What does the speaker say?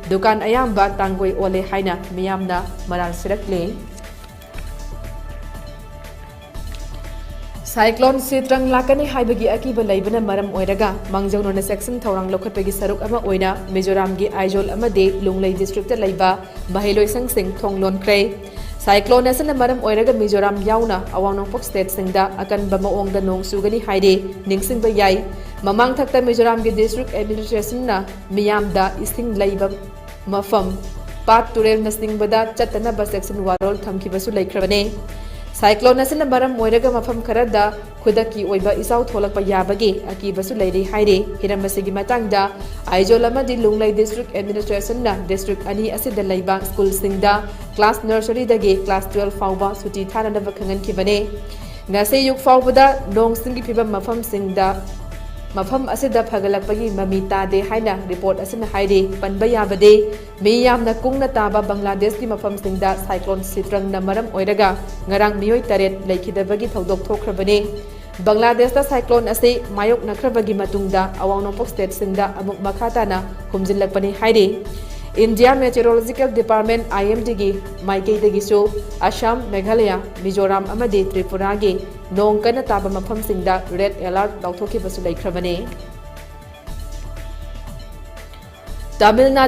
दुकान अयाम्बा तांगोई ओले हाइना मियामना moral सिरकले। Cyclone सित्रंग लाकनी हाइबगी अकीबा लेइबना मरम ओइरगा मांगजौनोना सेक्शन थौरांग लौखटपगी सरुक अमा ओइना मिजोराम गी आइजोल अमदे लुंगलै डिस्ट्रिक्ट लैबा महै लोइसंग सिंग थोंग लोनख्रे साइक्लोन असना मरम ओइरगा मिजोराम याउना अवांग नोंगपोक स्टेट सिंगदा अकनबा मओंगदा नोंग सुगनी हाइदे निंगसिंगबा याई ममांग थक्ता मिजोराम गी डिस्ट्रिक्ट एडमिनिस्ट्रेशनना मियामदा इसिंग लैबा मफम पाट तुरेल नसिंगबदा चतनबा सेक्शन वारोल थमखिबसु लैख्रबने। साइक्लोन असना मरम ओइरगा मफम खरदा खुदकी ओइबा इसाउ थोलकपा याबगे अकीबसु लैरे हाइरे हिरमबसिगी मतंगदा आइजोल अमदि लुंगलै डिस्ट्रिक्ट एडमिनिस्ट्रेशनना डिस्ट्रिक्ट अनि असिदा लैबा स्कूल सिंगदा क्लास नर्सरी दगे क्लास 12 फाउबा सुटी थाननबा खंगनखिबने। ngase yuk फाउबदा नोंग सिंगी फिबम मफम सिंगदा मफम असिदा फगलकपगी ममी तादे हाइना रिपोर्ट असिना हाइरे पनबा याबदे मियामना कुंगना ताबा बांग्लादेश की मफम सिंगदा साइक्लोन सित्रंग ना मरम ओइरगा ngarang मियोय तरेत लैखिदबगी थौदोक थोख्रबने। बांग्लादेश दा साइक्लोन असे मायोक नख्रबगी मतुंगदा अवांग नोंगपोक स्टेट सिंगदा अमुक मखाताना हुमजिनलकपने हाइरे। इंडिया मेट्रोलॉजिकल डिपार्टमेंट IMD गी माइकेदगिसु असम मेघालय मिजोराम अमदे त्रिपुरा गे नोंग कना ताबा मफम सिंगदा रेड अलर्ट लौथोखिबसु लैख्रबने। तमिलनाडु